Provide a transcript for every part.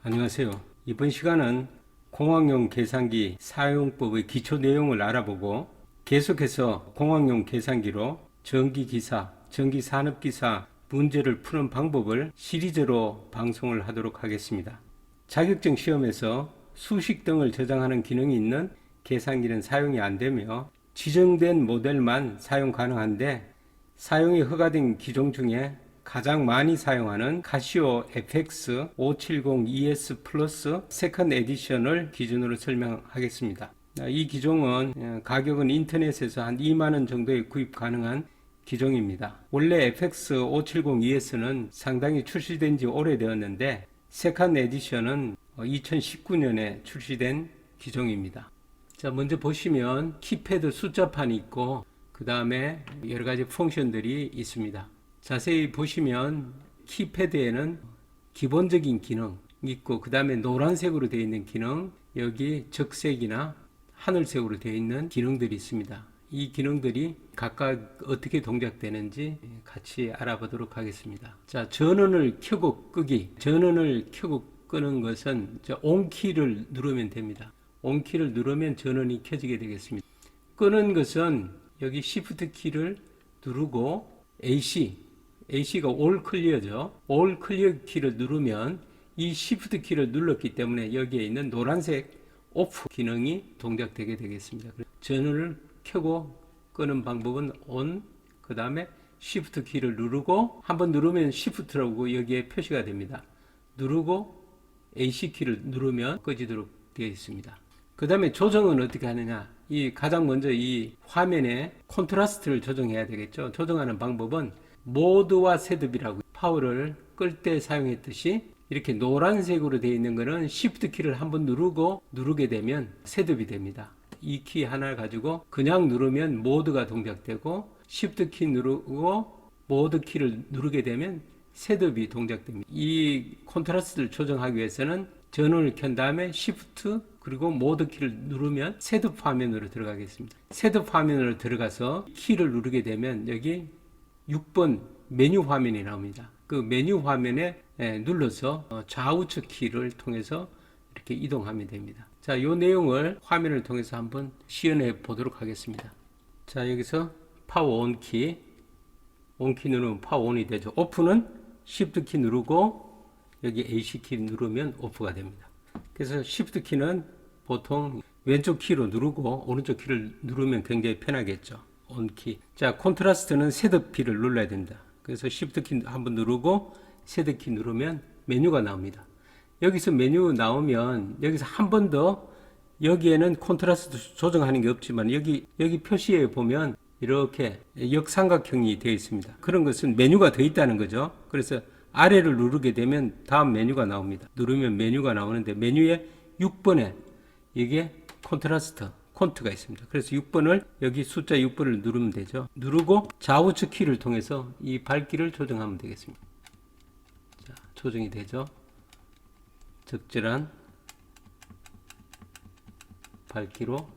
안녕하세요. 이번 시간은 공학용 계산기 사용법의 기초 내용을 알아보고 계속해서 공학용 계산기로 전기기사, 전기산업기사 문제를 푸는 방법을 시리즈로 방송을 하도록 하겠습니다. 자격증 시험에서 수식 등을 저장하는 기능이 있는 계산기는 사용이 안 되며 지정된 모델만 사용 가능한데 사용이 허가된 기종 중에 가장 많이 사용하는 카시오 FX 570ES 플러스 세컨드 에디션을 기준으로 설명하겠습니다. 이 기종은 가격은 인터넷에서 한 2만원 정도에 구입 가능한 기종입니다. 원래 FX 570ES는 상당히 출시된 지 오래되었는데 세컨드 에디션은 2019년에 출시된 기종입니다. 자, 먼저 보시면 키패드 숫자판이 있고 그 다음에 여러가지 펑션들이 있습니다. 자세히 보시면 키패드에는 기본적인 기능 있고 그 다음에 노란색으로 되어 있는 기능, 여기 적색이나 하늘색으로 되어 있는 기능들이 있습니다. 이 기능들이 각각 어떻게 동작되는지 같이 알아보도록 하겠습니다. 자, 전원을 켜고 끄기. 전원을 켜고 끄는 것은 ON키를 누르면 됩니다. ON키를 누르면 전원이 켜지게 되겠습니다. 끄는 것은 여기 Shift 키를 누르고 AC가 All Clear죠. All Clear 키를 누르면 이 Shift 키를 눌렀기 때문에 여기에 있는 노란색 오프 기능이 동작되게 되겠습니다. 전원을 켜고 끄는 방법은 ON, 그 다음에 Shift 키를 누르고 한번 누르면 Shift라고 여기에 표시가 됩니다. 누르고 AC 키를 누르면 꺼지도록 되어 있습니다. 그 다음에 조정은 어떻게 하느냐, 가장 먼저 이 화면에 콘트라스트를 조정해야 되겠죠. 조정하는 방법은 모드와 셋업이라고, 파워를 끌 때 사용했듯이 이렇게 노란색으로 되어 있는 거는 Shift 키를 한번 누르게 되면 셋업이 됩니다. 이 키 하나 가지고 그냥 누르면 모드가 동작되고 Shift 키 누르고 모드 키를 누르게 되면 셋업이 동작됩니다. 이 콘트라스트를 조정하기 위해서는 전원을 켠 다음에 Shift 그리고 모드 키를 누르면 셋업 화면으로 들어가겠습니다. 셋업 화면으로 들어가서 키를 누르게 되면 여기 6번 메뉴 화면이 나옵니다. 그 메뉴 화면에 눌러서 좌우측 키를 통해서 이렇게 이동하면 됩니다. 자, 이 내용을 화면을 통해서 한번 시연해 보도록 하겠습니다. 자, 여기서 파워 온 키 누르면 파워 온이 되죠. 오프는 Shift 키 누르고 여기 AC 키 누르면 오프가 됩니다. 그래서 Shift 키는 보통 왼쪽 키로 누르고 오른쪽 키를 누르면 굉장히 편하겠죠. ON 키. 자, 콘트라스트는 셋업 키를 눌러야 됩니다. 그래서 Shift 키 한번 누르고 셋업 키 누르면 메뉴가 나옵니다. 여기서 메뉴 나오면 여기서 한 번 더, 여기에는 콘트라스트 조정하는 게 없지만 여기 표시에 보면 이렇게 역삼각형이 되어 있습니다. 그런 것은 메뉴가 더 있다는 거죠. 그래서 아래를 누르게 되면 다음 메뉴가 나옵니다. 누르면 메뉴가 나오는데 메뉴에 6번에 이게 콘트가 있습니다. 그래서 6번을 여기 숫자 6번을 누르면 되죠. 누르고 좌우측 키를 통해서 이 밝기를 조정하면 되겠습니다. 자, 조정이 되죠. 적절한 밝기로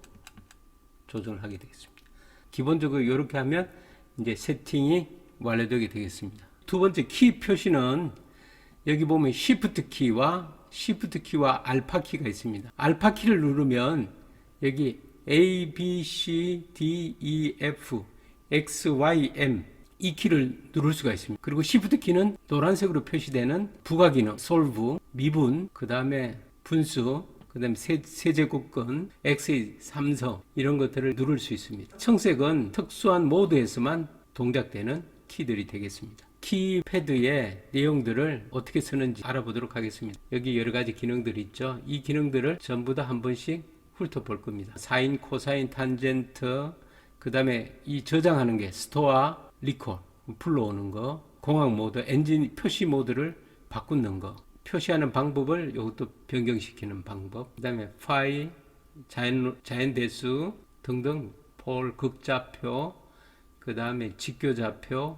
조정을 하게 되겠습니다. 기본적으로 이렇게 하면 이제 세팅이 완료되게 되겠습니다. 두 번째 키 표시는 여기 보면 Shift 키와 알파 키가 있습니다. 알파 키를 누르면 여기 A, B, C, D, E, F, X, Y, M 이 키를 누를 수가 있습니다. 그리고 Shift 키는 노란색으로 표시되는 부가 기능, 솔브, 미분, 그 다음에 분수, 그 다음에 세제곱근, X의 3성 이런 것들을 누를 수 있습니다. 청색은 특수한 모드에서만 동작되는 키들이 되겠습니다. 키패드의 내용들을 어떻게 쓰는지 알아보도록 하겠습니다. 여기 여러 가지 기능들이 있죠. 이 기능들을 전부 다 한 번씩 훑어볼 겁니다. 사인, 코사인, 탄젠트, 그 다음에 이 저장하는 게 스토어, 리콜, 불러오는 거, 공학 모드, 엔진 표시 모드를 바꾸는 거, 표시하는 방법을 이것도 변경시키는 방법, 그 다음에 파이, 자연 대수 등등, 폴, 극좌표, 그 다음에 직교좌표,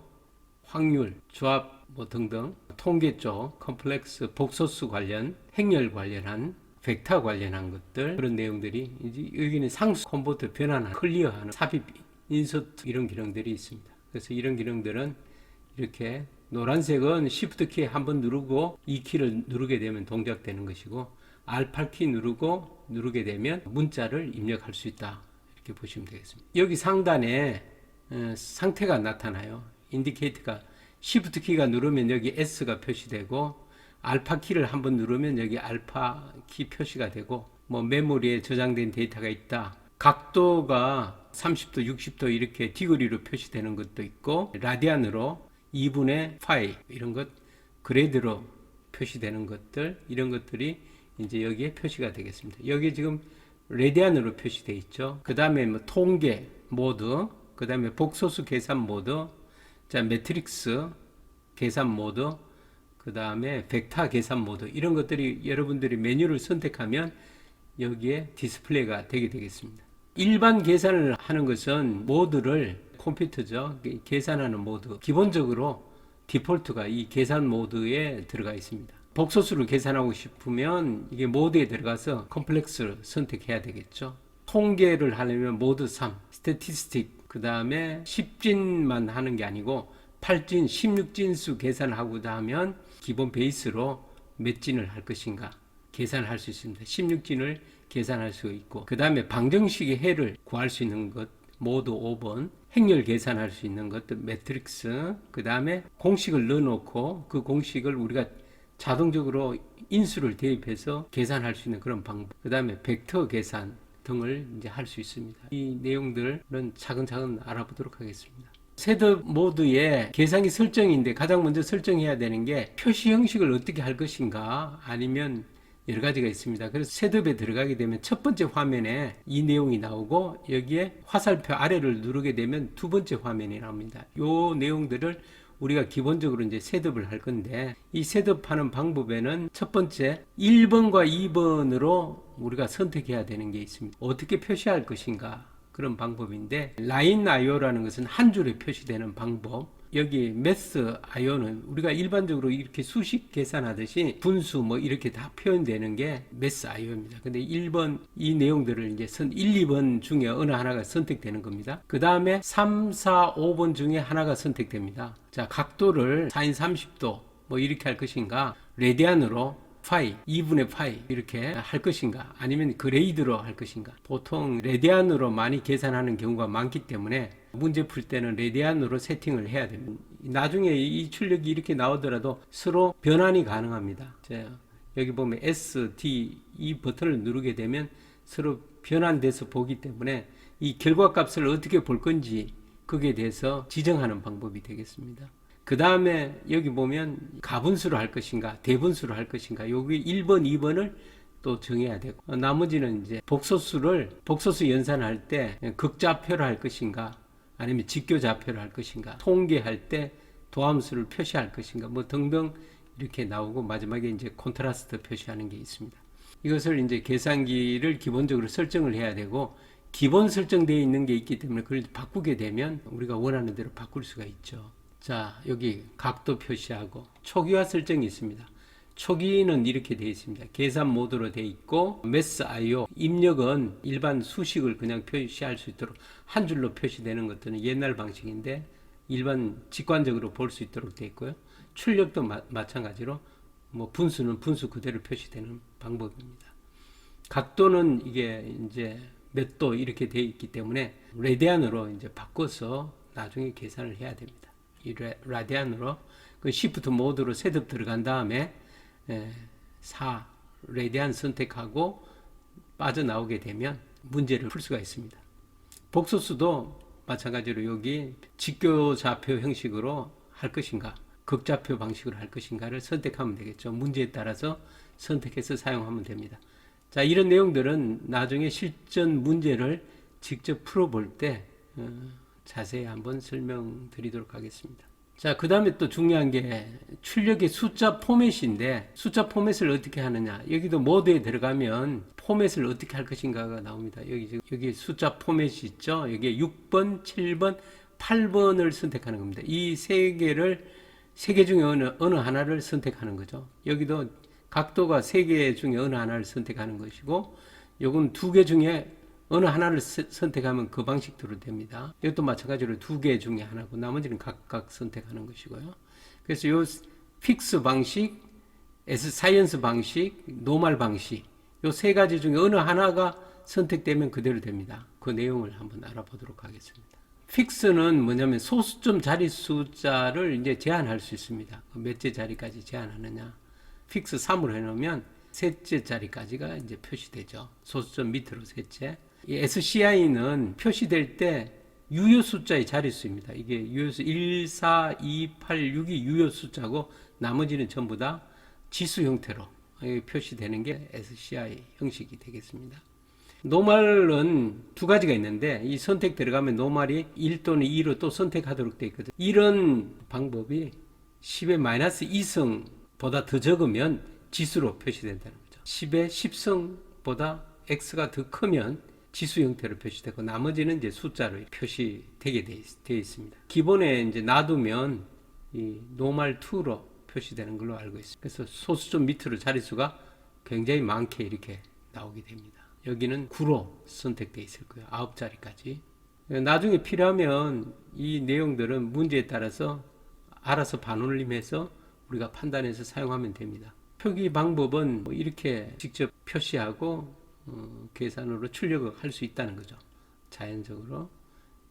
확률, 조합 등등, 통계 쪽, 컴플렉스, 복소수 관련, 행렬 관련한, 벡터 관련한 것들, 그런 내용들이 이제 여기는 상수, 컨버터, 변환하는, 클리어하는, 삽입, 인서트 이런 기능들이 있습니다. 그래서 이런 기능들은 이렇게 노란색은 Shift 키 한번 누르고 이 키를 누르게 되면 동작되는 것이고 R8 키 누르게 되면 문자를 입력할 수 있다. 이렇게 보시면 되겠습니다. 여기 상단에 상태가 나타나요. 인디케이터가 Shift 키가 누르면 여기 S가 표시되고 알파 키를 한번 누르면 여기 알파 키 표시가 되고 뭐 메모리에 저장된 데이터가 있다. 각도가 30도, 60도 이렇게 디그리로 표시되는 것도 있고 라디안으로 2분의 파이 이런 것 그레이드로 표시되는 것들 이런 것들이 이제 여기에 표시가 되겠습니다. 여기 지금 레디안으로 표시되어 있죠. 그 다음에 뭐 통계 모드, 그 다음에 복소수 계산 모드, 자 매트릭스 계산 모드, 그 다음에 벡터 계산 모드 이런 것들이 여러분들이 메뉴를 선택하면 여기에 디스플레이가 되게 되겠습니다. 일반 계산을 하는 것은 모드를 컴퓨터죠. 계산하는 모드. 기본적으로 디폴트가 이 계산 모드에 들어가 있습니다. 복소수를 계산하고 싶으면 이게 모드에 들어가서 컴플렉스를 선택해야 되겠죠. 통계를 하려면 모드 3, 스태티스틱, 그 다음에 10진만 하는 게 아니고 8진, 16진수 계산하고자 하면 기본 베이스로 몇 진을 할 것인가 계산할 수 있습니다. 16진을 계산할 수 있고 그 다음에 방정식의 해를 구할 수 있는 것 모드 5번 행렬 계산할 수 있는 것도 매트릭스 그 다음에 공식을 넣어놓고 그 공식을 우리가 자동적으로 인수를 대입해서 계산할 수 있는 그런 방법 그 다음에 벡터 계산 등을 이제 할 수 있습니다. 이 내용들은 차근차근 알아보도록 하겠습니다. 셋업 모드의 계산기 설정인데 가장 먼저 설정해야 되는 게 표시 형식을 어떻게 할 것인가 아니면 여러 가지가 있습니다. 그래서 셋업에 들어가게 되면 첫 번째 화면에 이 내용이 나오고 여기에 화살표 아래를 누르게 되면 두 번째 화면이 나옵니다. 이 내용들을 우리가 기본적으로 이제 셋업을 할 건데 이 셋업하는 방법에는 첫 번째 1번과 2번으로 우리가 선택해야 되는 게 있습니다. 어떻게 표시할 것인가 그런 방법인데 라인 IO라는 것은 한 줄에 표시되는 방법 여기 매스 IO는 우리가 일반적으로 이렇게 수식 계산하듯이 분수 뭐 이렇게 다 표현되는 게 매스 IO입니다. 근데 1번 이 내용들을 이제 1, 2번 중에 어느 하나가 선택되는 겁니다. 그 다음에 3, 4, 5번 중에 하나가 선택됩니다. 자, 각도를 4인 30도 뭐 이렇게 할 것인가 레디안으로 파이, 2분의 파이 이렇게 할 것인가 아니면 그레이드로 할 것인가 보통 레디안으로 많이 계산하는 경우가 많기 때문에 문제 풀 때는 레디안으로 세팅을 해야 됩니다. 나중에 이 출력이 이렇게 나오더라도 서로 변환이 가능합니다. 자, 여기 보면 S, D 이 버튼을 누르게 되면 서로 변환돼서 보기 때문에 이 결과값을 어떻게 볼 건지 거기에 대해서 지정하는 방법이 되겠습니다. 그 다음에 여기 보면 가분수로 할 것인가 대분수로 할 것인가 여기 1번 2번을 또 정해야 되고 나머지는 이제 복소수 연산할 때 극좌표로 할 것인가 아니면 직교좌표로 할 것인가 통계할 때 도함수를 표시할 것인가 뭐 등등 이렇게 나오고 마지막에 이제 콘트라스트 표시하는 게 있습니다. 이것을 이제 계산기를 기본적으로 설정을 해야 되고 기본 설정되어 있는 게 있기 때문에 그걸 바꾸게 되면 우리가 원하는 대로 바꿀 수가 있죠. 자, 여기 각도 표시하고 초기화 설정이 있습니다. 초기는 이렇게 되어 있습니다. 계산 모드로 되어 있고 매스 IO 입력은 일반 수식을 그냥 표시할 수 있도록 한 줄로 표시되는 것들은 옛날 방식인데 일반 직관적으로 볼 수 있도록 되어 있고요. 출력도 마찬가지로 뭐 분수는 분수 그대로 표시되는 방법입니다. 각도는 이게 이제 몇 도 이렇게 되어 있기 때문에 레디안으로 이제 바꿔서 나중에 계산을 해야 됩니다. 이 라디안으로 그 시프트 모드로 셋업 들어간 다음에 4 레디안 선택하고 빠져나오게 되면 문제를 풀 수가 있습니다. 복소수도 마찬가지로 여기 직교좌표 형식으로 할 것인가 극좌표 방식으로 할 것인가를 선택하면 되겠죠. 문제에 따라서 선택해서 사용하면 됩니다. 자, 이런 내용들은 나중에 실전 문제를 직접 풀어볼 때 자세히 한번 설명드리도록 하겠습니다. 자, 그 다음에 또 중요한 게 출력의 숫자 포맷인데 숫자 포맷을 어떻게 하느냐 여기도 모드에 들어가면 포맷을 어떻게 할 것인가가 나옵니다. 여기 숫자 포맷이 있죠. 여기에 6번, 7번, 8번을 선택하는 겁니다. 이 세 개 중에 어느 하나를 선택하는 거죠. 여기도 각도가 3개 중에 어느 하나를 선택하는 것이고 요건 2개 중에 어느 하나를 선택하면 그 방식대로 됩니다. 이것도 마찬가지로 2개 중에 하나고 나머지는 각각 선택하는 것이고요. 그래서 요 픽스 방식, S 사이언스 방식, 노멀 방식, 요 세 가지 중에 어느 하나가 선택되면 그대로 됩니다. 그 내용을 한번 알아보도록 하겠습니다. 픽스는 뭐냐면 소수점 자리 숫자를 이제 제한할 수 있습니다. 몇째 자리까지 제한하느냐. 픽스 3으로 해놓으면 셋째 자리까지가 이제 표시되죠. 소수점 밑으로 셋째. 이 SCI는 표시될 때 유효 숫자의 자릿수입니다. 이게 유효수 1, 4, 2, 8, 6이 유효 숫자고 나머지는 전부 다 지수 형태로 표시되는 게 SCI 형식이 되겠습니다. 노멀은 두 가지가 있는데 이 선택 들어가면 노멀이 1 또는 2로 또 선택하도록 되어 있거든요. 이런 방법이 10의 마이너스 2성보다 더 적으면 지수로 표시된다는 거죠. 10의 10성보다 x가 더 크면 지수 형태로 표시되고 나머지는 이제 숫자로 표시되게 되어 있습니다. 기본에 이제 놔두면 이 노멀 2로 표시되는 걸로 알고 있습니다. 그래서 소수점 밑으로 자릿수가 굉장히 많게 이렇게 나오게 됩니다. 여기는 9로 선택되어 있을 거예요. 9자리까지. 나중에 필요하면 이 내용들은 문제에 따라서 알아서 반올림해서 우리가 판단해서 사용하면 됩니다. 표기 방법은 이렇게 직접 표시하고 계산으로 출력을 할 수 있다는 거죠. 자연적으로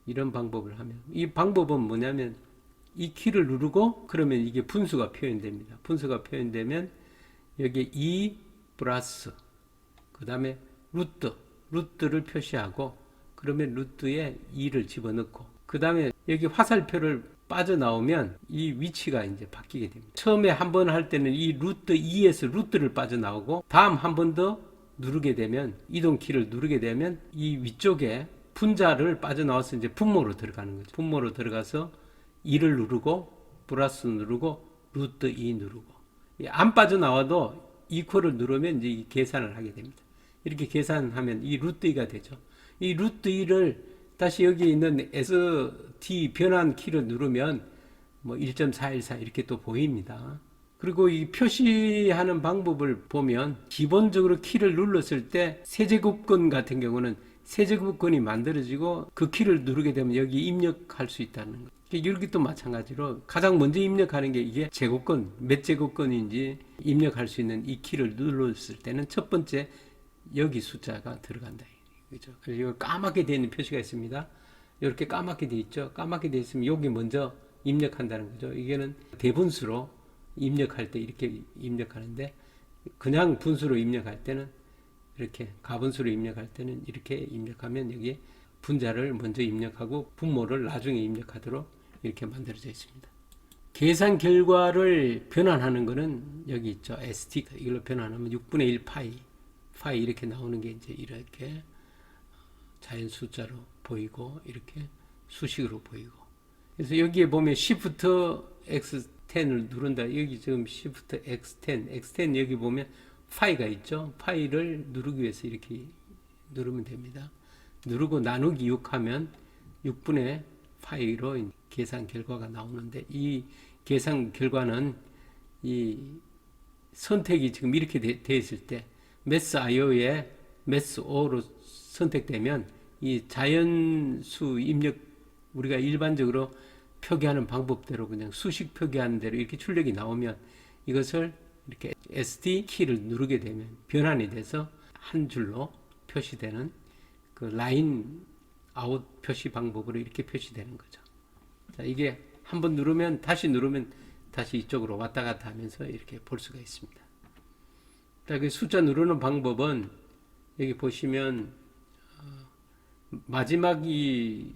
이런 방법을 하면 이 방법은 뭐냐면 이 키를 누르고 그러면 이게 분수가 표현됩니다. 분수가 표현되면 여기에 2 플러스 그 다음에 루트를 표시하고 그러면 루트에 2를 집어넣고 그 다음에 여기 화살표를 빠져나오면 이 위치가 이제 바뀌게 됩니다. 처음에 한 번 할 때는 이 루트 2에서 루트를 빠져나오고 다음 한 번 더 누르게 되면 이동키를 누르게 되면 이 위쪽에 분자를 빠져나와서 이제 분모로 들어가는 거죠. 분모로 들어가서 2를 누르고 플러스 누르고 루트 2 누르고 안 빠져나와도 이퀄을 누르면 이제 이 계산을 하게 됩니다. 이렇게 계산하면 이 루트 2가 되죠. 이 루트 2를 다시 여기 있는 ST 변환 키를 누르면 뭐 1.414 이렇게 또 보입니다. 그리고 이 표시하는 방법을 보면 기본적으로 키를 눌렀을 때 세제곱권 같은 경우는 세제곱권이 만들어지고 그 키를 누르게 되면 여기 입력할 수 있다는 거예요. 여기도 마찬가지로 가장 먼저 입력하는 게 이게 제곱권, 몇 제곱권인지 입력할 수 있는 이 키를 눌렀을 때는 첫 번째 여기 숫자가 들어간다. 그죠? 그래서 이거 까맣게 되어 있는 표시가 있습니다. 이렇게 까맣게 되어 있죠. 까맣게 되어 있으면 여기 먼저 입력한다는 거죠. 이게는 대분수로 입력할 때 이렇게 입력하는데 그냥 분수로 입력할 때는 이렇게 가분수로 입력할 때는 이렇게 입력하면 여기에 분자를 먼저 입력하고 분모를 나중에 입력하도록 이렇게 만들어져 있습니다. 계산 결과를 변환하는 거는 여기 있죠. ST 이걸로 변환하면 6분의 1 파이 이렇게 나오는 게 이제 이렇게 자연 숫자로 보이고 이렇게 수식으로 보이고 그래서 여기에 보면 Shift X10을 누른다. 여기 지금 Shift X10 여기 보면 파이가 있죠. 파이를 누르기 위해서 이렇게 누르면 됩니다. 누르고 나누기 6 하면 6분의 파이로 계산 결과가 나오는데 이 계산 결과는 이 선택이 지금 이렇게 되어 있을 때 매스 IO에 매스 O로 선택되면 이 자연수 입력 우리가 일반적으로 표기하는 방법대로 그냥 수식 표기하는 대로 이렇게 출력이 나오면 이것을 이렇게 SD 키를 누르게 되면 변환이 돼서 한 줄로 표시되는 그 라인 아웃 표시 방법으로 이렇게 표시되는 거죠. 자, 이게 한번 누르면 다시 이쪽으로 왔다 갔다 하면서 이렇게 볼 수가 있습니다. 자, 그 숫자 누르는 방법은 여기 보시면 마지막 이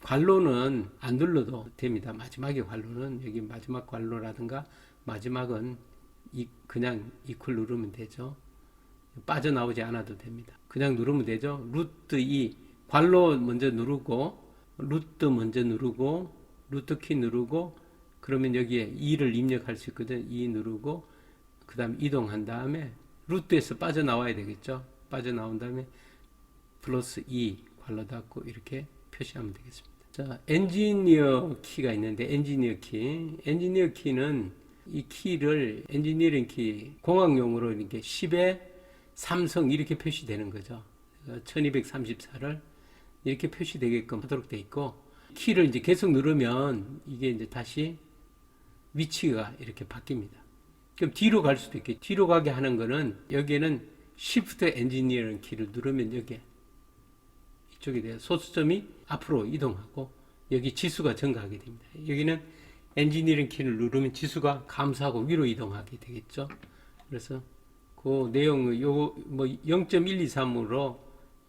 괄호는 안 눌러도 됩니다. 마지막의 괄호는 여기 마지막 괄호라든가 마지막은 그냥 이퀄 누르면 되죠. 빠져나오지 않아도 됩니다. 그냥 누르면 되죠. 루트 2 괄호 먼저 누르고 루트 먼저 누르고 루트 키 누르고 그러면 여기에 2를 입력할 수 있거든. 2 누르고 그 다음 이동한 다음에 루트에서 빠져나와야 되겠죠. 빠져나온 다음에 플러스 2 괄호 닫고 이렇게 표시하면 되겠습니다. 자, 엔지니어 키가 있는데 엔지니어 키는 이 키를 엔지니어링 키 공학용으로 이렇게 10의 삼성 이렇게 표시되는 거죠. 1234를 이렇게 표시되게끔 하도록 되어 있고 키를 이제 계속 누르면 이게 이제 다시 위치가 이렇게 바뀝니다. 그럼 뒤로 갈 수도 있겠죠. 뒤로 가게 하는 거는 여기에는 Shift 엔지니어링 키를 누르면 여기에 이쪽에 대해 소수점이 앞으로 이동하고 여기 지수가 증가하게 됩니다. 여기는 엔지니어링 키를 누르면 지수가 감소하고 위로 이동하게 되겠죠. 그래서 그 내용을 요거 뭐 0.123으로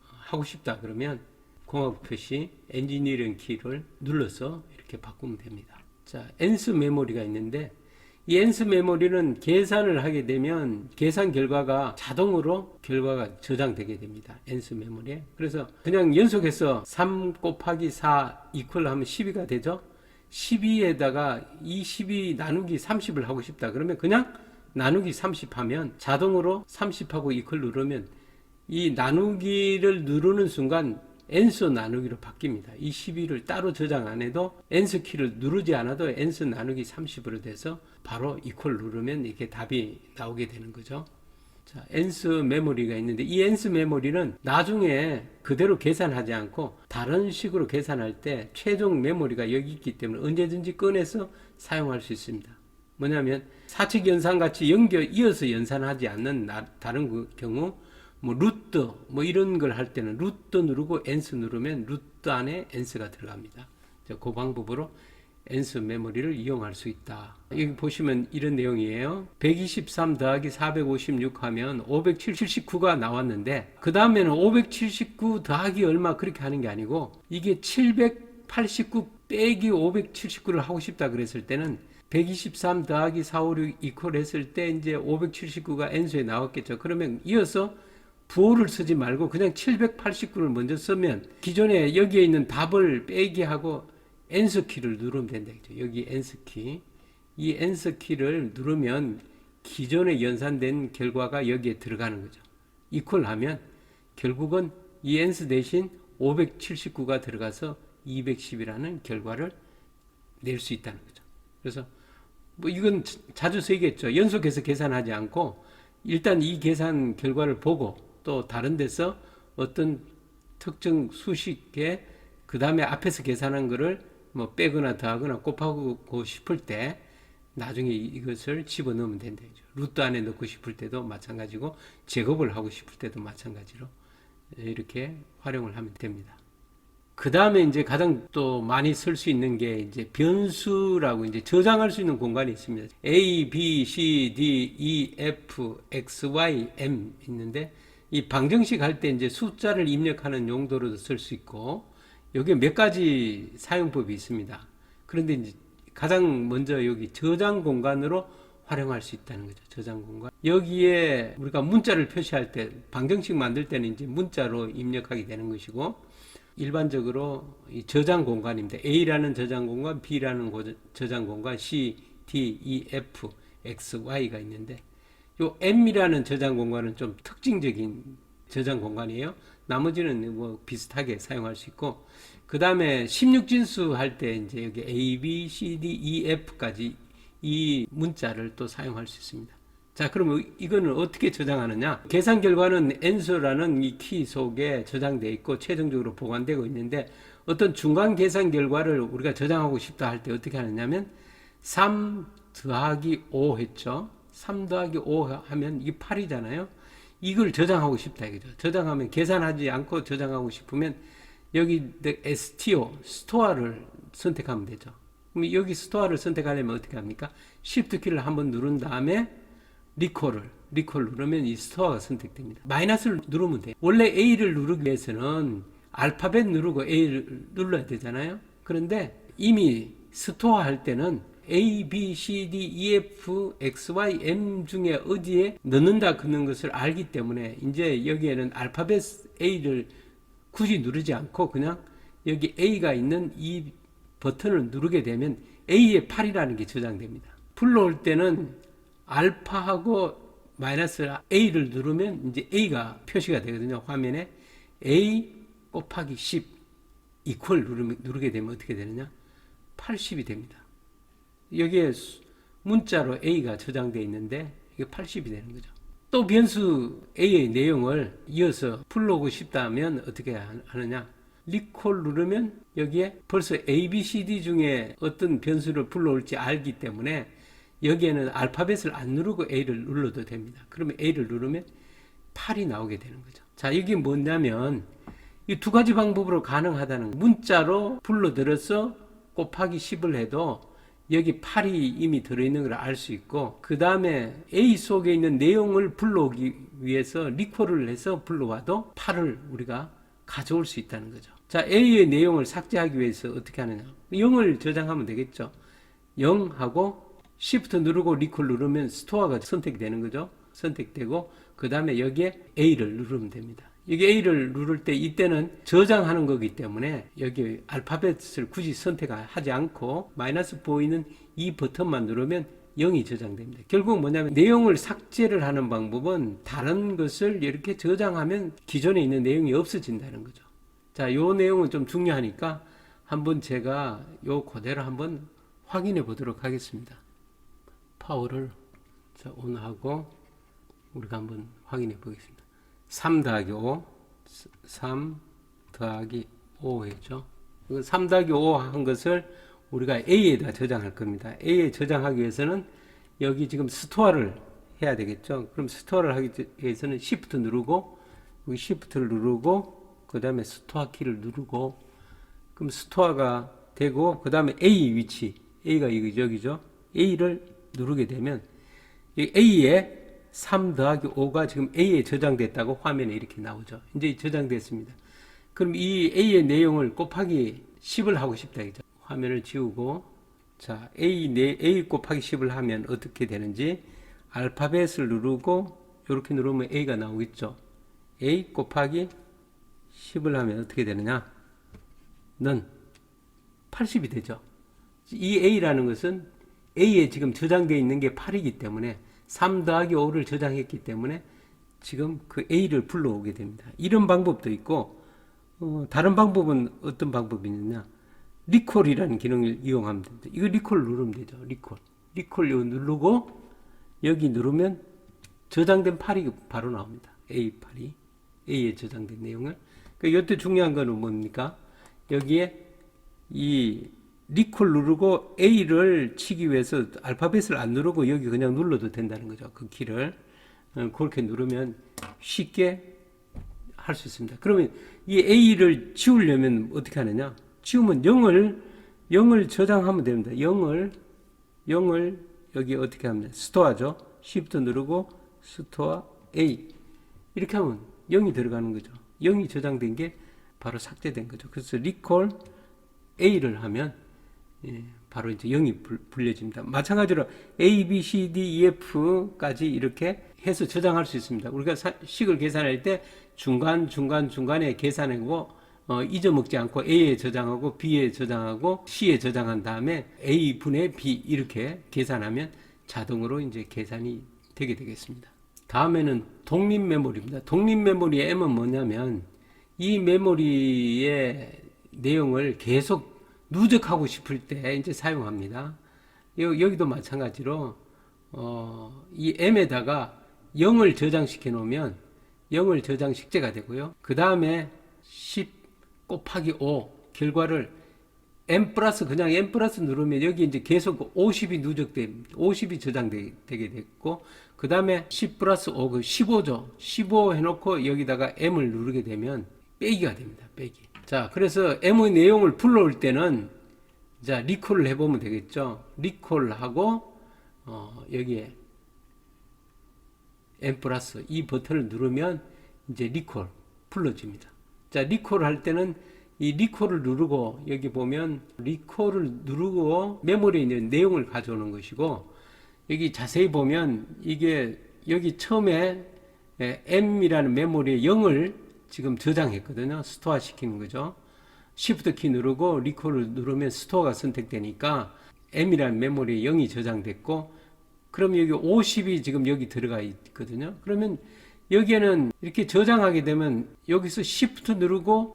하고 싶다 그러면 공학 표시 엔지니어링 키를 눌러서 이렇게 바꾸면 됩니다. 자, 엔스 메모리가 있는데 이 엔스 메모리는 계산을 하게 되면 계산 결과가 자동으로 결과가 저장되게 됩니다. 엔스 메모리에. 그래서 그냥 연속해서 3 곱하기 4 이퀄 하면 12가 되죠. 12에다가 이 12 나누기 30을 하고 싶다. 그러면 그냥 나누기 30 하면 자동으로 30하고 이퀄 누르면 이 나누기를 누르는 순간 엔스 나누기로 바뀝니다. 이 12를 따로 저장 안 해도 엔스 키를 누르지 않아도 엔스 나누기 30으로 돼서 바로 이퀄 누르면 이렇게 답이 나오게 되는 거죠. 자, 엔스 메모리가 있는데 이 엔스 메모리는 나중에 그대로 계산하지 않고 다른 식으로 계산할 때 최종 메모리가 여기 있기 때문에 언제든지 꺼내서 사용할 수 있습니다. 뭐냐면 사칙 연산 같이 이어서 연산하지 않는 다른 그 경우 뭐 루트 뭐 이런 걸 할 때는 루트 누르고 엔스 누르면 루트 안에 엔스가 들어갑니다. 그 방법으로 엔스 메모리를 이용할 수 있다. 여기 보시면 이런 내용이에요. 123 더하기 456 하면 579가 나왔는데 그 다음에는 579 더하기 얼마 그렇게 하는 게 아니고 이게 789 빼기 579를 하고 싶다 그랬을 때는 123 더하기 456 이퀄 했을 때 이제 579가 엔수에 나왔겠죠. 그러면 이어서 부호를 쓰지 말고 그냥 789를 먼저 쓰면 기존에 여기에 있는 답을 빼기 하고 엔서 키를 누르면 된다. 여기 엔서 키. 이 엔서 키를 누르면 기존에 연산된 결과가 여기에 들어가는 거죠. 이퀄 하면 결국은 이 엔서 대신 579가 들어가서 210이라는 결과를 낼 수 있다는 거죠. 그래서 뭐 이건 자주 쓰이겠죠. 연속해서 계산하지 않고 일단 이 계산 결과를 보고 또 다른 데서 어떤 특정 수식에 그 다음에 앞에서 계산한 거를 뭐 빼거나 더하거나 곱하고 싶을 때 나중에 이것을 집어넣으면 된다. 루트 안에 넣고 싶을 때도 마찬가지고 제곱을 하고 싶을 때도 마찬가지로 이렇게 활용을 하면 됩니다. 그 다음에 이제 가장 또 많이 쓸 수 있는 게 이제 변수라고 이제 저장할 수 있는 공간이 있습니다. A, B, C, D, E, F, X, Y, M 있는데 이 방정식 할 때 이제 숫자를 입력하는 용도로도 쓸 수 있고 여기에 몇 가지 사용법이 있습니다. 그런데 이제 가장 먼저 여기 저장 공간으로 활용할 수 있다는 거죠. 저장 공간. 여기에 우리가 문자를 표시할 때 방정식 만들 때는 이제 문자로 입력하게 되는 것이고 일반적으로 이 저장 공간입니다. A라는 저장 공간, B라는 저장 공간, C, D, E, F, X, Y가 있는데 요 M이라는 저장 공간은 좀 특징적인 저장 공간이에요. 나머지는 뭐 비슷하게 사용할 수 있고, 그 다음에 16진수 할 때 이제 여기 A, B, C, D, E, F까지 이 문자를 또 사용할 수 있습니다. 자, 그러면 이거는 어떻게 저장하느냐? 계산 결과는 answer라는 이 키 속에 저장되어 있고 최종적으로 보관되고 있는데 어떤 중간 계산 결과를 우리가 저장하고 싶다 할 때 어떻게 하느냐면 3 더하기 5 했죠. 3 더하기 5 하면 이게 8이잖아요. 이걸 저장하고 싶다 이거죠. 저장하면 계산하지 않고 저장하고 싶으면 여기 STO, 스토어를 선택하면 되죠. 그럼 여기 스토어를 선택하려면 어떻게 합니까? Shift 키를 한번 누른 다음에 리콜 누르면 이 스토어가 선택됩니다. 마이너스를 누르면 돼요. 원래 A를 누르기 위해서는 알파벳 누르고 A를 눌러야 되잖아요. 그런데 이미 스토어 할 때는 A, B, C, D, E, F, X, Y, M 중에 어디에 넣는다 그는 것을 알기 때문에 이제 여기에는 알파벳 A를 굳이 누르지 않고 그냥 여기 A가 있는 이 버튼을 누르게 되면 A의 8이라는 게 저장됩니다. 불러올 때는 알파하고 마이너스 A를 누르면 이제 A가 표시가 되거든요. 화면에 A 곱하기 10 이퀄 누르게 되면 어떻게 되느냐? 80이 됩니다. 여기에 문자로 A가 저장되어 있는데 이게 80이 되는 거죠. 또 변수 A의 내용을 이어서 풀어오고 싶다면 어떻게 하느냐? 리콜 누르면 여기에 벌써 A, B, C, D 중에 어떤 변수를 불러올지 알기 때문에 여기에는 알파벳을 안 누르고 A를 눌러도 됩니다. 그러면 A를 누르면 8이 나오게 되는 거죠. 자, 이게 뭐냐면 이 두 가지 방법으로 가능하다는 거예요. 문자로 불러들여서 곱하기 10을 해도 여기 8이 이미 들어있는 걸 알 수 있고, 그 다음에 A 속에 있는 내용을 불러오기 위해서 리콜을 해서 불러와도 8을 우리가 가져올 수 있다는 거죠. 자, A의 내용을 삭제하기 위해서 어떻게 하느냐. 0을 저장하면 되겠죠. 0하고 Shift 누르고 리콜 누르면 스토어가 선택되는 거죠. 선택되고 그 다음에 여기에 A를 누르면 됩니다. 여기 A를 누를 때 이때는 저장하는 거기 때문에 여기 알파벳을 굳이 선택하지 않고 마이너스 보이는 이 버튼만 누르면 0이 저장됩니다. 결국 뭐냐면 내용을 삭제를 하는 방법은 다른 것을 이렇게 저장하면 기존에 있는 내용이 없어진다는 거죠. 자, 요 내용은 좀 중요하니까 한번 제가 요 그대로 한번 확인해 보도록 하겠습니다. 파워를 온하고 우리가 한번 확인해 보겠습니다. 3 더하기 5, 3 더하기 5 했죠. 3 더하기 5 한 것을 우리가 A에다 저장할 겁니다. A에 저장하기 위해서는 여기 지금 스토어를 해야 되겠죠. 그럼 스토어를 하기 위해서는 Shift 누르고, 여기 Shift를 누르고, 그 다음에 스토어 키를 누르고, 그럼 스토어가 되고, 그 다음에 A 위치, A가 여기죠. A를 누르게 되면, A에 3 더하기 5가 지금 A에 저장됐다고 화면에 이렇게 나오죠. 이제 저장됐습니다. 그럼 이 A의 내용을 곱하기 10을 하고 싶다. 그죠? 화면을 지우고, 자, A 곱하기 10을 하면 어떻게 되는지, 알파벳을 누르고, 이렇게 누르면 A가 나오겠죠. A 곱하기 10을 하면 어떻게 되느냐? 는 80이 되죠. 이 A라는 것은 A에 지금 저장되어 있는 게 8이기 때문에 3 더하기 5를 저장했기 때문에 지금 그 A를 불러오게 됩니다. 이런 방법도 있고, 다른 방법은 어떤 방법이냐? 리콜이라는 기능을 이용하면 됩니다. 이거 리콜 누르면 되죠. 리콜 이거 누르고 여기 누르면 저장된 8이 바로 나옵니다. A8이 A에 저장된 내용을. 그러니까 이때 중요한 거는 뭡니까? 여기에 이 리콜 누르고 A를 치기 위해서 알파벳을 안 누르고 여기 그냥 눌러도 된다는 거죠. 그 키를 그렇게 누르면 쉽게 할 수 있습니다. 그러면 이 A를 지우려면 어떻게 하느냐? 지우면 0을 저장하면 됩니다. 0을 여기 어떻게 하면 스토어죠. Shift 누르고 스토어 A 이렇게 하면 0이 들어가는 거죠. 0이 저장된 게 바로 삭제된 거죠. 그래서 리콜 A를 하면 바로 이제 0이 불려집니다. 마찬가지로 A, B, C, D, E, F까지 이렇게 해서 저장할 수 있습니다. 우리가 식을 계산할 때 중간에 계산하고 잊어먹지 않고 A에 저장하고 B에 저장하고 C에 저장한 다음에 A 분의 B 이렇게 계산하면 자동으로 이제 계산이 되게 되겠습니다. 다음에는 독립 메모리입니다. 독립 메모리의 M은 뭐냐면 이 메모리의 내용을 계속 누적하고 싶을 때 이제 사용합니다. 여기도 마찬가지로 이 M에다가 0을 저장시켜 놓으면 0을 저장식재가 되고요. 그 다음에 10 곱하기 5 결과를 M 플러스 그냥 M 플러스 누르면 여기 이제 계속 50이 누적됩니다. 50이 저장되게 됐고 그 다음에 10 플러스 5 그 15죠. 15 해놓고 여기다가 M을 누르게 되면 빼기가 됩니다. 빼기. 자, 그래서 M의 내용을 불러올 때는 자 리콜을 해보면 되겠죠. 리콜하고 여기에 M 플러스 이 버튼을 누르면 이제 리콜 불러집니다. 자, 리콜을 할 때는 이 리콜을 누르고 여기 보면 리콜을 누르고 메모리에 있는 내용을 가져오는 것이고 여기 자세히 보면 이게 여기 처음에 M이라는 메모리에 0을 지금 저장했거든요. 스토어 시키는 거죠. Shift 키 누르고 리콜을 누르면 스토어가 선택되니까 M이라는 메모리에 0이 저장됐고 그럼 여기 50이 지금 여기 들어가 있거든요. 그러면 여기에는 이렇게 저장하게 되면 여기서 Shift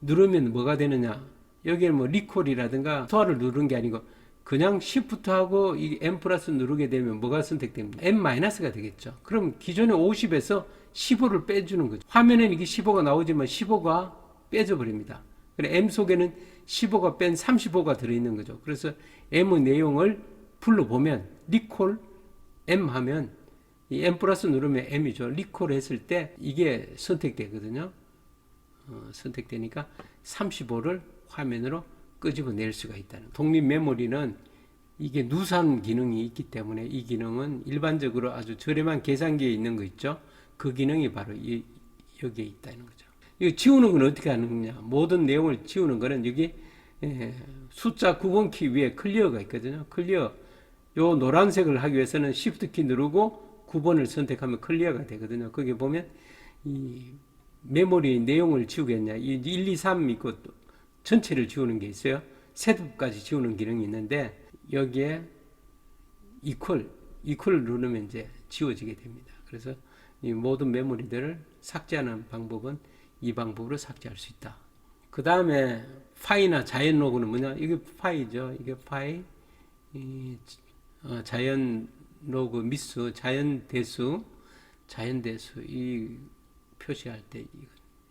누르면 뭐가 되느냐? 여기는 뭐 리콜이라든가 스토어를 누른 게 아니고 그냥 Shift하고 이 M 플러스 누르게 되면 뭐가 선택됩니다? M 마이너스가 되겠죠. 그럼 기존의 50에서 15를 빼주는 거죠. 화면에는 이게 15가 나오지만 15가 빼져 버립니다. 그래 M 속에는 15가 뺀 35가 들어있는 거죠. 그래서 M의 내용을 불러보면 리콜 M 하면 이 M 플러스 누르면 M이죠. 리콜 했을 때 이게 선택되거든요. 선택되니까 35를 화면으로 끄집어낼 수가 있다는. 독립 메모리는 이게 누산 기능이 있기 때문에 이 기능은 일반적으로 아주 저렴한 계산기에 있는 거 있죠. 그 기능이 바로 여기에 있다는 거죠. 이거 지우는 건 어떻게 하느냐. 모든 내용을 지우는 거는 여기 숫자 9번키 위에 클리어가 있거든요. 클리어. 요 노란색을 하기 위해서는 Shift 키 누르고 9번을 선택하면 클리어가 되거든요. 거기 보면 이 메모리 내용을 지우겠냐. 이 1, 2, 3 있고 전체를 지우는 게 있어요. 셋업까지 지우는 기능이 있는데 여기에 equal을 누르면 이제 지워지게 됩니다. 그래서 이 모든 메모리들을 삭제하는 방법은 이 방법으로 삭제할 수 있다. 그 다음에 파이나 자연 로그는 뭐냐? 이게 파이죠. 이게 파이, 자연 로그 미수, 자연 대수 이 표시할 때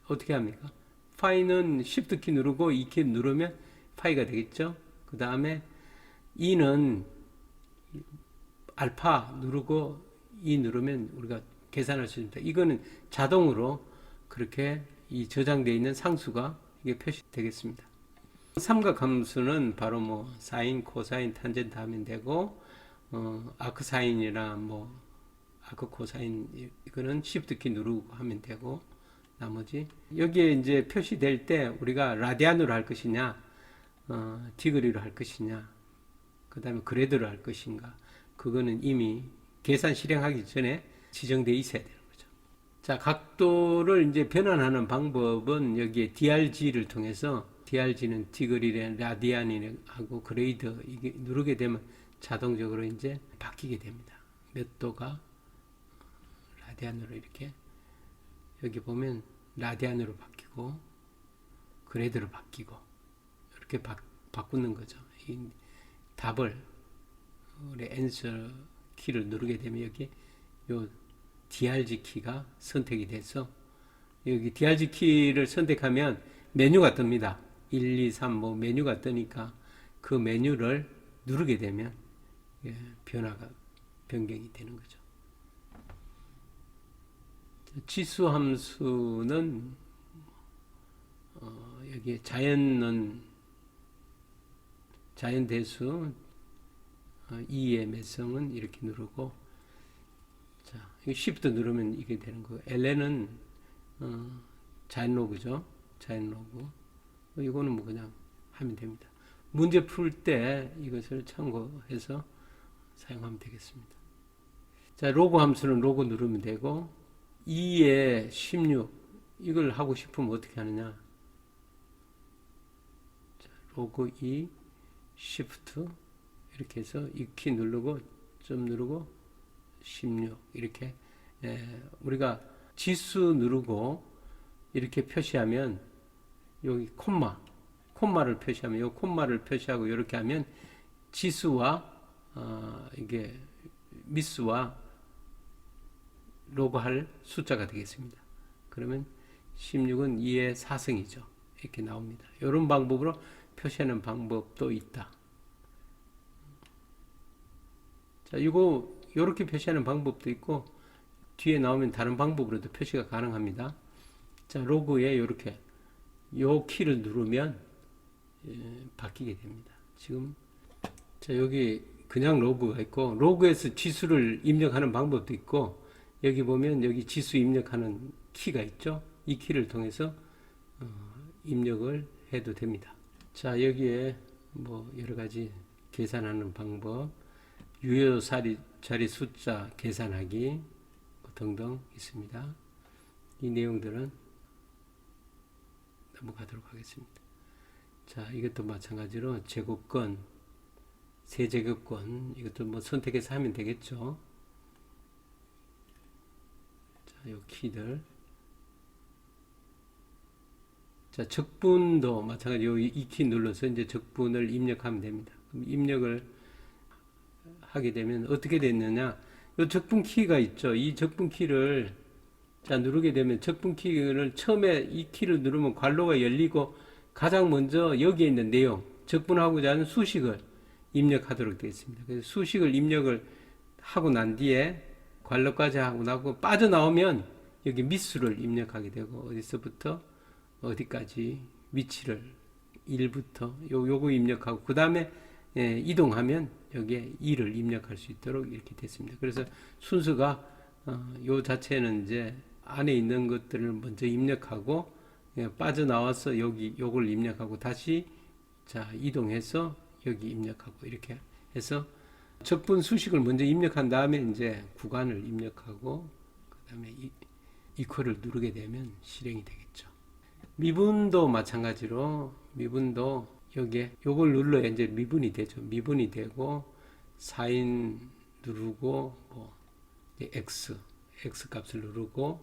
어떻게 합니까? 파이는 Shift 키 누르고 이 키 누르면 파이가 되겠죠. 그 다음에 E는 알파 누르고 E 누르면 우리가 계산할 수 있습니다. 이거는 자동으로 그렇게 이 저장되어 있는 상수가 이게 표시되겠습니다. 삼각함수는 바로 뭐 사인, 코사인, 탄젠트 하면 되고 아크 사인이나 뭐 아크 코사인 이거는 Shift 키 누르고 하면 되고 나머지 여기에 이제 표시될 때 우리가 라디안으로 할 것이냐 디그리로 할 것이냐 그 다음에 그레드로 할 것인가 그거는 이미 계산 실행하기 전에 지정되어 있어야 되는 거죠. 자, 각도를 이제 변환하는 방법은 여기에 DRG를 통해서 DRG는 디그리래 라디안이하고 그레이드 이게 누르게 되면 자동적으로 이제 바뀌게 됩니다. 몇 도가 라디안으로 이렇게 여기 보면 라디안으로 바뀌고 그레이드로 바뀌고 이렇게 바꾸는 거죠. 이 답을 우리 answer 키를 누르게 되면 여기 요 DRG 키가 선택이 돼서 여기 DRG 키를 선택하면 메뉴가 뜹니다. 1, 2, 3 뭐 메뉴가 뜨니까 그 메뉴를 누르게 되면 변경이 되는 거죠. 지수 함수는 여기 자연은 자연 대수 E의 매성은 이렇게 누르고 자, 이거 Shift 누르면 이게 되는 거고 LN은 자연 로그죠. 자연 로그. 이거는 뭐 그냥 하면 됩니다. 문제 풀 때 이것을 참고해서 사용하면 되겠습니다. 자, 로그 함수는 로그 누르면 되고 2에 16 이걸 하고 싶으면 어떻게 하느냐. 자, 로그 2 Shift 이렇게 해서 이 키 누르고 점 누르고 16 이렇게 우리가 지수 누르고 이렇게 표시하면 여기 콤마를 표시하면 요 콤마를 표시하고 이렇게 하면 지수와 이게 미수와 로그할 숫자가 되겠습니다. 그러면 16은 2의 4승이죠. 이렇게 나옵니다. 이런 방법으로 표시하는 방법도 있다. 자, 이거 이렇게 표시하는 방법도 있고 뒤에 나오면 다른 방법으로도 표시가 가능합니다. 자, 로그에 이렇게 요 키를 누르면 바뀌게 됩니다. 지금 자, 여기 그냥 로그가 있고 로그에서 지수를 입력하는 방법도 있고 여기 보면 여기 지수 입력하는 키가 있죠. 이 키를 통해서 입력을 해도 됩니다. 자, 여기에 뭐 여러 가지 계산하는 방법, 유효 자리 숫자 계산하기 등등 있습니다. 이 내용들은 넘어가도록 하겠습니다. 자, 이것도 마찬가지로 제곱권, 세제곱권 이것도 뭐 선택해서 하면 되겠죠. 자, 요 키들. 자, 적분도 마찬가지로 이 키 눌러서 이제 적분을 입력하면 됩니다. 그럼 입력을 하게 되면 어떻게 됐느냐? 이 적분 키가 있죠. 이 적분 키를 자 누르게 되면 적분 키를 처음에 이 키를 누르면 괄호가 열리고 가장 먼저 여기에 있는 내용 적분하고자 하는 수식을 입력하도록 되어 있습니다. 그래서 수식을 입력을 하고 난 뒤에 관로까지 하고 나고 빠져나오면 여기 밑수를 입력하게 되고 어디서부터 어디까지 위치를 1부터 요거 입력하고 그 다음에 이동하면 여기에 2를 입력할 수 있도록 이렇게 됐습니다. 그래서 순서가 요 자체는 이제 안에 있는 것들을 먼저 입력하고 빠져나와서 여기 요걸 입력하고 다시 자 이동해서 여기 입력하고 이렇게 해서 적분 수식을 먼저 입력한 다음에 이제 구간을 입력하고 그 다음에 이퀄을 누르게 되면 실행이 되겠죠. 미분도 마찬가지로 미분도 여기에 요걸 눌러야 이제 미분이 되죠. 미분이 되고 사인 누르고 뭐 x 값을 누르고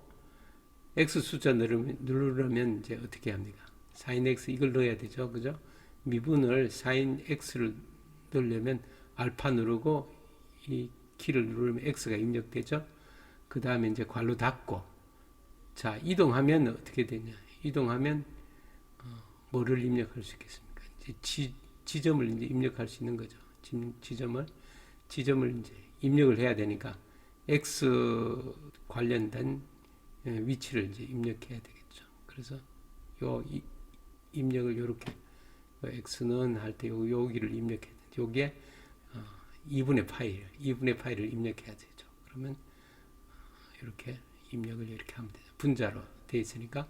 x 숫자 누르려면 이제 어떻게 합니까? sin x 이걸 넣어야 되죠. 그죠? 미분을 sin x를 넣으려면 알파 누르고 이 키를 누르면 x가 입력되죠. 그 다음에 이제 괄호 닫고 자 이동하면 어떻게 되냐? 이동하면 뭐를 입력할 수 있겠습니까? 이제 지점을 이제 입력할 수 있는 거죠. 지점을 이제 입력을 해야 되니까 x 관련된 위치를 이제 입력해야 되겠죠. 그래서 요 입력을 요렇게 x는 할 때 여기를 입력해야 돼. 요게 2분의 파이를 입력해야 되죠. 그러면 이렇게 입력을 이렇게 하면 되죠. 분자로 되어 있으니까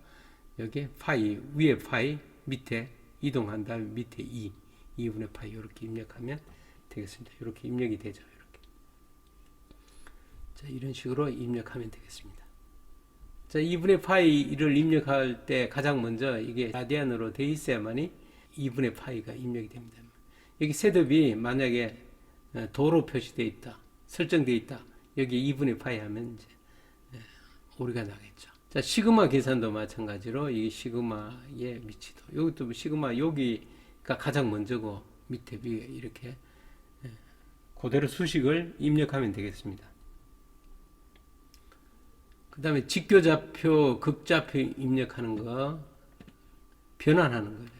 여기에 파이 위에 파이 밑에 이동한 다음에 밑에 2분의 파이 이렇게 입력하면 되겠습니다. 이렇게 입력이 되죠. 이렇게. 자, 이런 식으로 입력하면 되겠습니다. 자, 2분의 파이를 입력할 때 가장 먼저 이게 라디안으로 되어 있어야만이 2분의 파이가 입력이 됩니다. 여기 셋업이 만약에 도로 표시되어 있다, 설정되어 있다, 여기 2분의 파이 하면 이제 오류가 나겠죠. 자, 시그마 계산도 마찬가지로 이 시그마의 위치도 이것도 시그마 여기가 가장 먼저고 밑에 위에 이렇게 그대로 수식을 입력하면 되겠습니다. 그 다음에 직교좌표, 극좌표 입력하는 거 변환하는 거죠.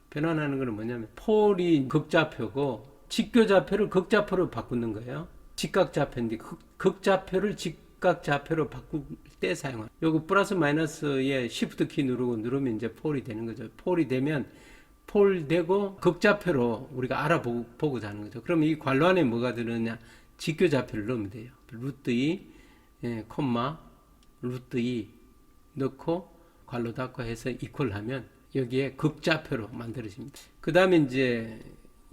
변환하는 거는 뭐냐면 폴이 극좌표고 직교좌표를 극좌표로 바꾸는 거예요. 직각좌표인데 극좌표를 직각좌표로 바꿀 때 사용하는 요거 플러스 마이너스에 시프트 키 누르면 이제 폴이 되는 거죠. 폴이 되면 폴 되고 극좌표로 우리가 알아보고자 하는 거죠. 그러면 이 괄호 안에 뭐가 들어있냐? 직교좌표를 넣으면 돼요. 루트 2, 콤마, 루트 2 넣고 괄호 닫고 해서 이퀄 하면 여기에 극좌표로 만들어집니다. 그 다음에 이제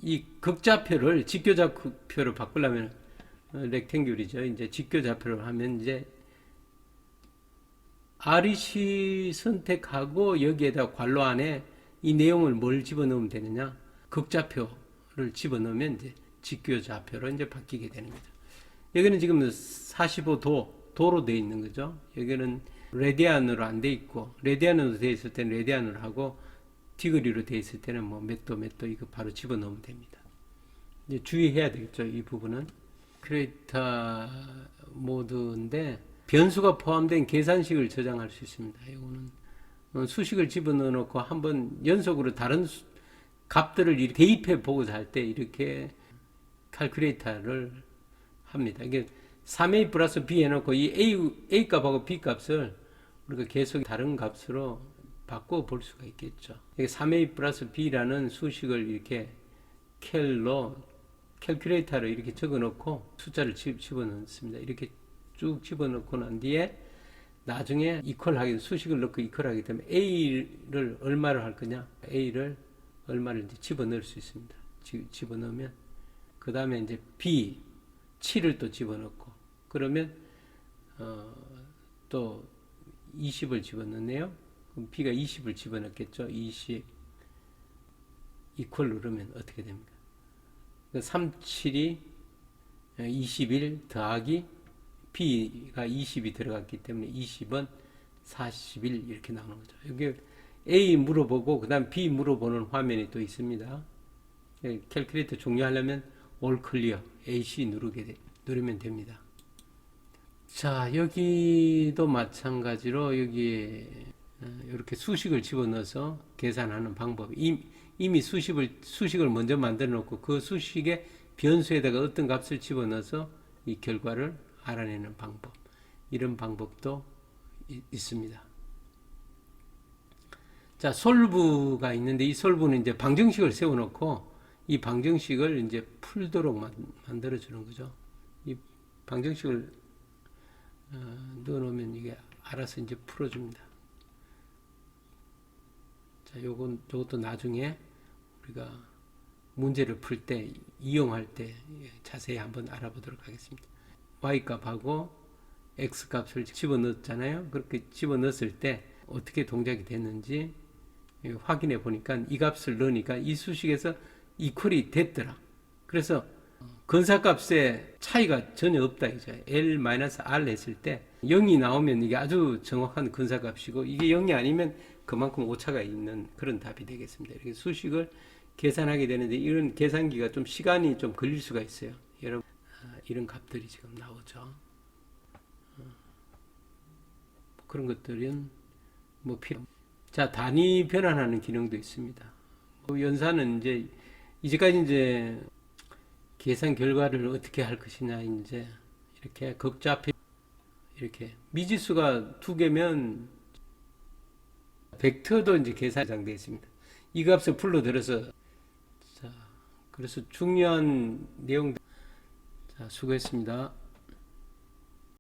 이 극좌표를 직교좌표로 바꾸려면 렉탱귤이죠. 이제 직교좌표로 하면 이제 REC 선택하고 여기에다 괄호 안에 이 내용을 뭘 집어넣으면 되느냐? 극좌표를 집어넣으면 이제 직교좌표로 이제 바뀌게 되는 거죠. 여기는 지금 45도로 되어 있는 거죠. 여기는 레디안으로 안 돼 있고, 레디안으로 되어 있을 때는 레디안으로 하고, 디그리로 되어 있을 때는 뭐 몇 도 이거 바로 집어넣으면 됩니다. 이제 주의해야 되겠죠. 이 부분은. 크리에이터 모드인데, 변수가 포함된 계산식을 저장할 수 있습니다. 이거는 수식을 집어넣어 놓고 한번 연속으로 다른 값들을 대입해 보고자 할 때 이렇게 칼큘레이터를 합니다. 이게 3a 플러스 b 해놓고 이 a 값하고 b 값을 우리가 계속 다른 값으로 바꿔 볼 수가 있겠죠. 이게 3a 플러스 b라는 수식을 이렇게 캘큘레이터로 이렇게 적어 놓고 숫자를 집어넣습니다. 이렇게 쭉 집어넣고 난 뒤에 나중에 수식을 넣고 이퀄하게 되면 a를 얼마를 할 거냐? a를 얼마를 이제 집어넣을 수 있습니다. 집어넣으면 그 다음에 이제 b 7을 또 집어넣고 그러면 또 20을 집어넣네요. 그럼 b가 20을 집어넣겠죠. 20 이퀄 누르면 어떻게 됩니까? 37이 21 더하기 b가 20이 들어갔기 때문에 20은 41 이렇게 나오는 거죠. 여기 A 물어보고 그 다음 B 물어보는 화면이 또 있습니다. 캘큘레이터 종료하려면 All Clear AC 누르면 됩니다. 자, 여기도 마찬가지로 여기에 이렇게 수식을 집어넣어서 계산하는 방법. 이미 수식을 먼저 만들어 놓고 그 수식의 변수에다가 어떤 값을 집어넣어서 이 결과를 알아내는 방법, 이런 방법도 있습니다. 자, 솔브가 있는데 이 솔브는 이제 방정식을 세워놓고 이 방정식을 이제 풀도록 만들어 주는 거죠. 이 방정식을 넣어놓으면 이게 알아서 이제 풀어줍니다. 자, 요것도 나중에 우리가 문제를 풀 때, 이용할 때 자세히 한번 알아보도록 하겠습니다. y값하고 x값을 집어넣었잖아요. 그렇게 집어넣었을 때 어떻게 동작이 됐는지 확인해 보니까 이 값을 넣으니까 이 수식에서 이퀄이 됐더라. 그래서 근사값의 차이가 전혀 없다 이죠. L-R 했을 때 0이 나오면 이게 아주 정확한 근사값이고, 이게 0이 아니면 그만큼 오차가 있는 그런 답이 되겠습니다. 이렇게 수식을 계산하게 되는데 이런 계산기가 좀 시간이 좀 걸릴 수가 있어요. 여러분, 이런 값들이 지금 나오죠. 그런 것들은 뭐 자, 단위 변환하는 기능도 있습니다. 연산은 이제까지 이제 계산 결과를 어떻게 할 것이냐, 이제 이렇게 극좌표, 이렇게 미지수가 2개면 벡터도 이제 계산되어 있습니다. 이 값을 불러들여서, 자, 그래서 중요한 내용. 자, 수고했습니다.